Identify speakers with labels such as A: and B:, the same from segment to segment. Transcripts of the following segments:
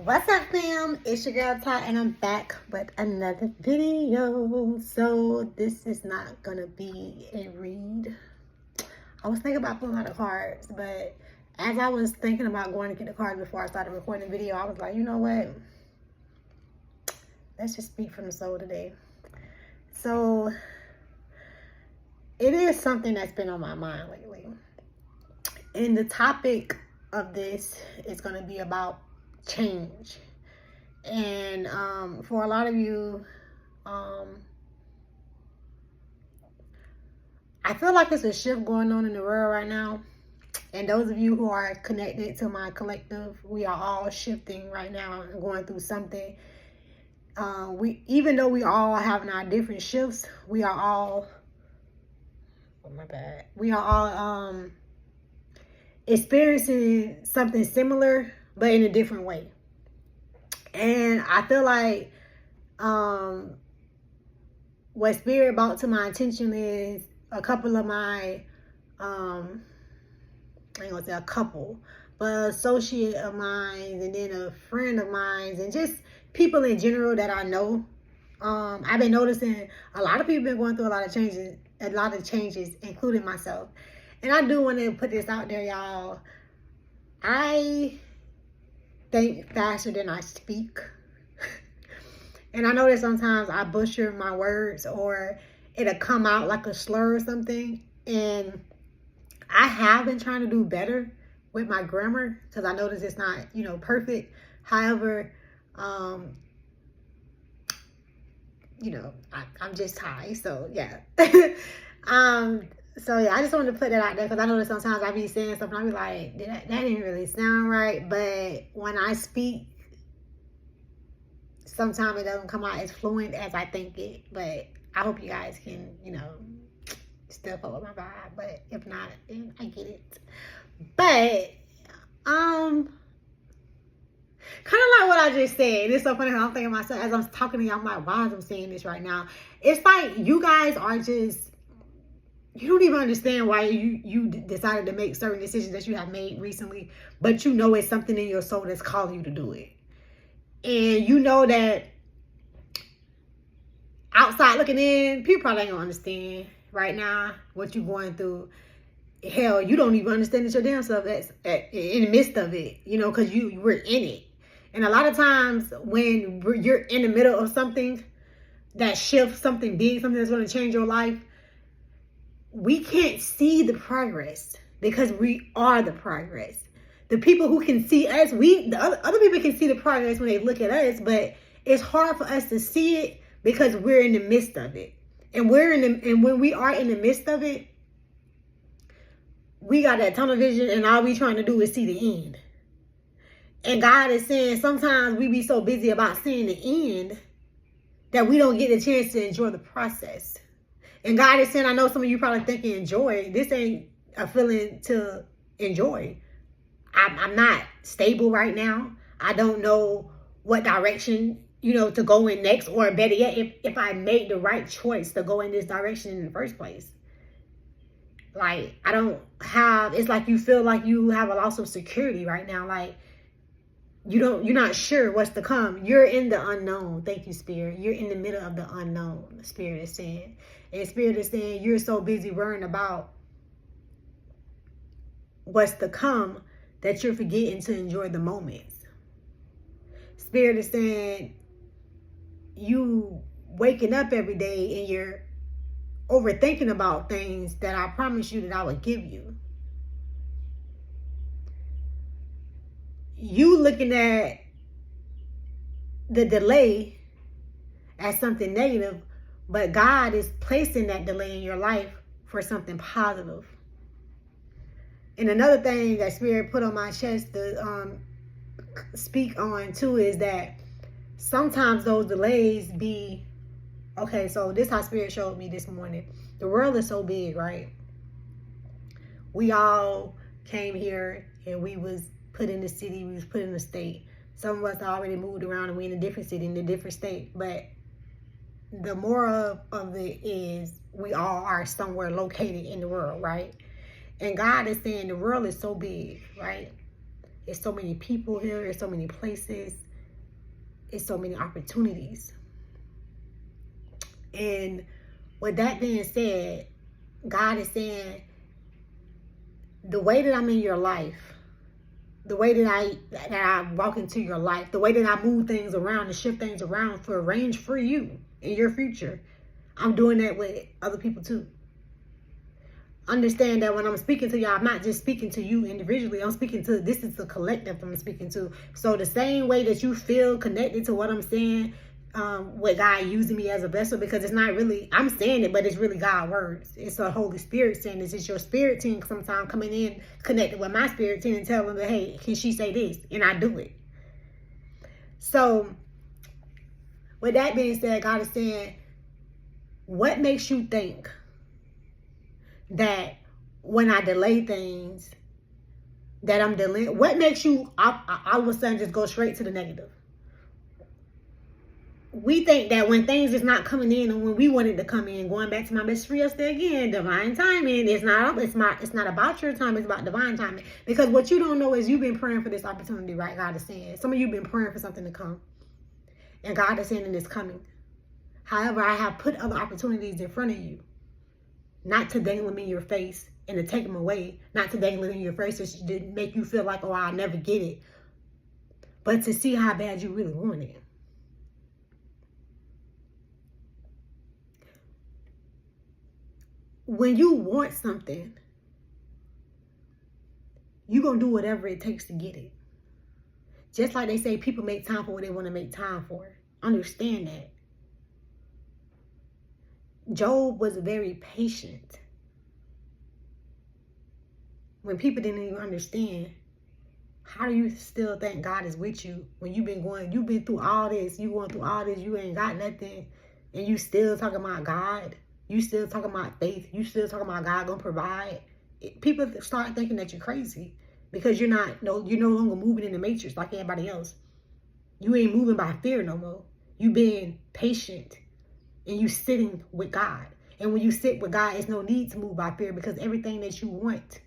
A: What's up, fam? It's your girl Ty, and I'm back with another video. So this is not gonna be a read. I was thinking about pulling out the cards, but as I was thinking about going to get the cards before I started recording the video, I was like, you know what? Let's just speak from the soul today. So it is something that's been on my mind lately, and the topic of this is going to be about change. And for a lot of you, I feel like there's a shift going on in the world right now. And those of you who are connected to my collective, we are all shifting right now and going through something. Even though we all having our different shifts, we are all, we are all experiencing something similar, but in a different way. And I feel like what Spirit brought to my attention is a couple of my, I ain't gonna say a couple, but associate of mine, and then a friend of mine, and just people in general that I know. I've been noticing a lot of people been going through a lot of changes, including myself. And I do want to put this out there, y'all. I think faster than I speak. And I know that sometimes I butcher my words, or it'll come out like a slur or something. And I have been trying to do better with my grammar, because I notice it's not, perfect. However, I'm just high, so yeah. So yeah, I just wanted to put that out there, because I know that sometimes I be saying something, I be like, that didn't really sound right. But when I speak, sometimes it doesn't come out as fluent as I think it. But I hope you guys can, still follow my vibe. But if not, then I get it. But kind of like what I just said. It's so funny how I'm thinking myself as I'm talking to y'all. I'm like, why am I saying this right now? It's like you guys are just, you don't even understand why you decided to make certain decisions that you have made recently, but you know it's something in your soul that's calling you to do it. And you know that outside looking in, people probably ain't gonna understand right now what you're going through. Hell, you don't even understand it your damn self in the midst of it, because you were in it. And a lot of times when you're in the middle of something that shifts, something big, something that's going to change your life, we can't see the progress, because we are the progress. The people who can see us, the other people can see the progress when they look at us, but it's hard for us to see it because we're in the midst of it. And when we are in the midst of it, we got that tunnel vision, and all we trying to do is see the end. And God is saying sometimes we be so busy about seeing the end that we don't get a chance to enjoy the process. And God is saying, I know some of you probably thinking enjoy. This ain't a feeling to enjoy. I'm not stable right now. I don't know what direction, to go in next, or better yet, if I made the right choice to go in this direction in the first place. Like, it's like you feel like you have a loss of security right now. Like, you're not sure what's to come. You're in the unknown. Thank you, Spirit. You're in the middle of the unknown, Spirit is saying. And Spirit is saying you're so busy worrying about what's to come that you're forgetting to enjoy the moments. Spirit is saying you waking up every day and you're overthinking about things that I promised you that I would give you. You looking at the delay as something negative, but God is placing that delay in your life for something positive. And another thing that Spirit put on my chest to speak on too is that sometimes those delays be, okay, so this is how Spirit showed me this morning. The world is so big, right? We all came here and we was put in the city, we was put in the state. Some of us already moved around and we in a different city, in a different state. But the moral of it is we all are somewhere located in the world, right? And God is saying the world is so big, right? There's so many people here. There's so many places. it's so many opportunities. And with that being said, God is saying, the way that I'm in your life, the way that I walk into your life, the way that I move things around and shift things around to arrange for you in your future, I'm doing that with other people too. Understand that when I'm speaking to y'all, I'm not just speaking to you individually. I'm speaking to, this is the collective I'm speaking to. So the same way that you feel connected to what I'm saying, with God using me as a vessel, because it's not really, I'm saying it, but it's really God's words. It's the Holy Spirit saying this. It's your spirit team sometimes coming in, connected with my spirit team and telling them, hey, can she say this? And I do it. So with that being said, God is saying, what makes you think that when I delay things, that I'm delaying? What makes you all of a sudden just go straight to the negative? We think that when things is not coming in, and when we want it to come in, going back to my best friend yesterday again, divine timing. It's not about your time, it's about divine timing. Because what you don't know is you've been praying for this opportunity, right? God is saying, some of you been praying for something to come, and God is saying it is coming. However, I have put other opportunities in front of you, not to dangle them in your face and to take them away, not to dangle them in your face to make you feel like, oh, I'll never get it, but to see how bad you really want it. When you want something, you're going to do whatever it takes to get it. Just like they say, people make time for what they want to make time for. Understand that. Job was very patient. When people didn't even understand, how do you still think God is with you when you've been through all this, you ain't got nothing, and you still talking about God? You still talking about faith. You still talking about God gonna provide. People start thinking that you're crazy because you're no longer moving in the matrix like everybody else. You ain't moving by fear no more. You being patient and you sitting with God. And when you sit with God, it's no need to move by fear, because everything that you want,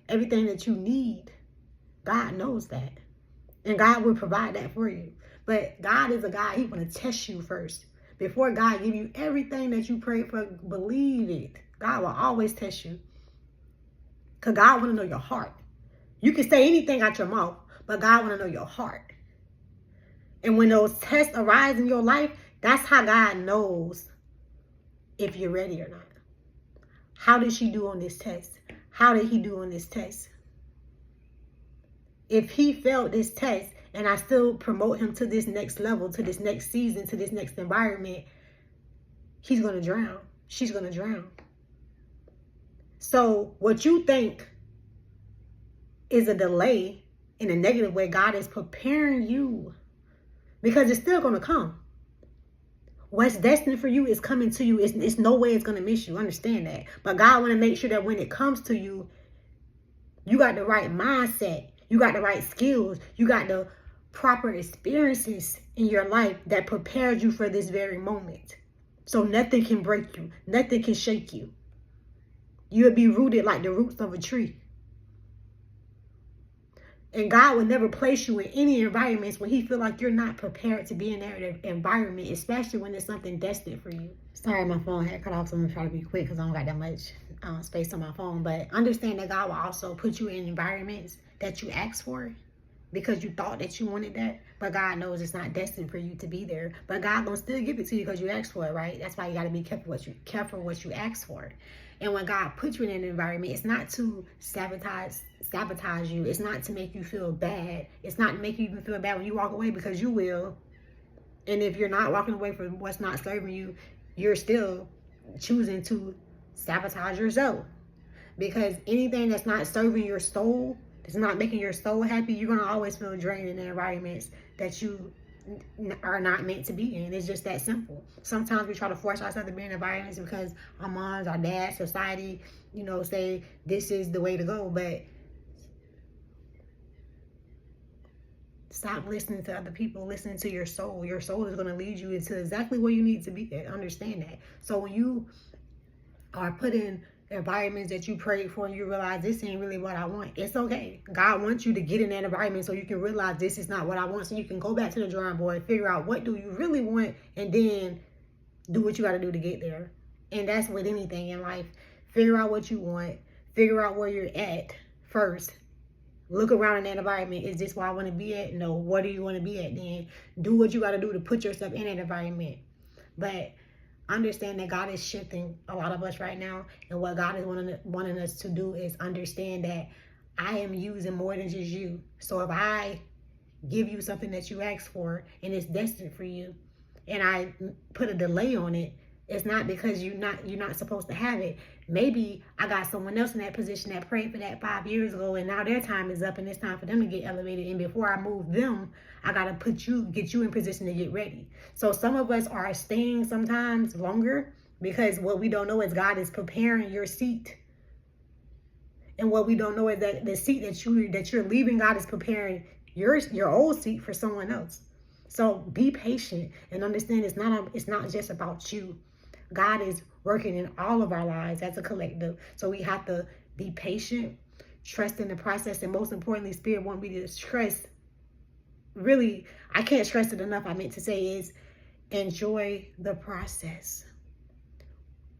A: everything that you need, God knows that. And God will provide that for you. But God is a God, He want to test you first. Before God give you everything that you pray for, believe it. God will always test you. Because God want to know your heart. You can say anything out your mouth, but God want to know your heart. And when those tests arise in your life, that's how God knows if you're ready or not. How did she do on this test? How did he do on this test? If he failed this test, and I still promote him to this next level, to this next season, to this next environment, he's going to drown. She's going to drown. So what you think is a delay in a negative way, God is preparing you, because it's still going to come. What's destined for you is coming to you. It's no way it's going to miss you. Understand that. But God want to make sure that when it comes to you, you got the right mindset. You got the right skills. You got the proper experiences in your life that prepared you for this very moment. So nothing can break you. Nothing can shake you. You'll be rooted like the roots of a tree. And God will never place you in any environments when he feel like you're not prepared to be in that environment, especially when it's something destined for you. Sorry, my phone had cut off, so I'm going to try to be quick because I don't got that much space on my phone. But understand that God will also put you in environments that you asked for because you thought that you wanted that. But God knows it's not destined for you to be there. But God going to still give it to you because you asked for it, right? That's why you got to be careful what you ask for. And when God puts you in an environment, it's not to sabotage you. It's not to make you feel bad. It's not to make you even feel bad when you walk away, because you will. And if you're not walking away from what's not serving you, you're still choosing to sabotage yourself. Because anything that's not serving your soul, that's not making your soul happy, you're going to always feel drained in the environments that you are not meant to be in. It's just that simple. Sometimes we try to force ourselves to be in environments because our moms, our dads, society, say this is the way to go. But stop listening to other people. Listen to your soul. Your soul is going to lead you into exactly where you need to be at. Understand that. So when you are put in environments that you prayed for and you realize this ain't really what I want. It's okay. God wants you to get in that environment so you can realize this is not what I want. So you can go back to the drawing board, figure out what do you really want, and then do what you got to do to get there. And that's with anything in life. Figure out what you want. Figure out where you're at first. Look around in that environment. Is this where I want to be at? No. What do you want to be at then? Do what you got to do to put yourself in that environment. But understand that God is shifting a lot of us right now. And what God is wanting us to do is understand that I am using more than just you. So if I give you something that you asked for and it's destined for you, and I put a delay on it, it's not because you're not supposed to have it. Maybe I got someone else in that position that prayed for that 5 years ago, and now their time is up and it's time for them to get elevated. And before I move them, I gotta get you in position to get ready. So some of us are staying sometimes longer because what we don't know is God is preparing your seat. And what we don't know is that the seat that you're leaving, God is preparing your old seat for someone else. So be patient and understand it's not just about you. God is working in all of our lives as a collective. So we have to be patient, trust in the process, and most importantly, Spirit wants me to trust. Really, I can't stress it enough. I meant to say is enjoy the process.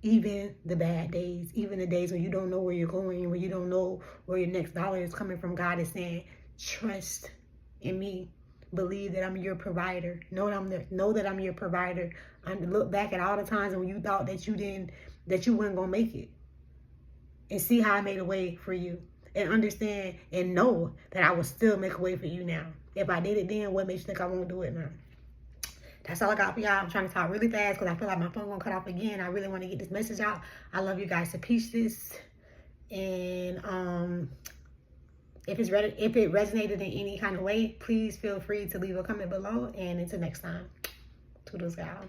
A: Even the bad days, even the days when you don't know where you're going, when you don't know where your next dollar is coming from, God is saying, trust in me. Believe that I'm your provider. Know that I'm your provider. And look back at all the times when you thought that you weren't gonna make it, and see how I made a way for you, and understand and know that I will still make a way for you now. If I did it then, what makes you think I won't do it now? That's all I got for y'all. I'm trying to talk really fast because I feel like my phone gonna cut off again. I really want to get this message out. I love you guys to pieces, and if it resonated in any kind of way, please feel free to leave a comment below. And until next time, toodles, y'all.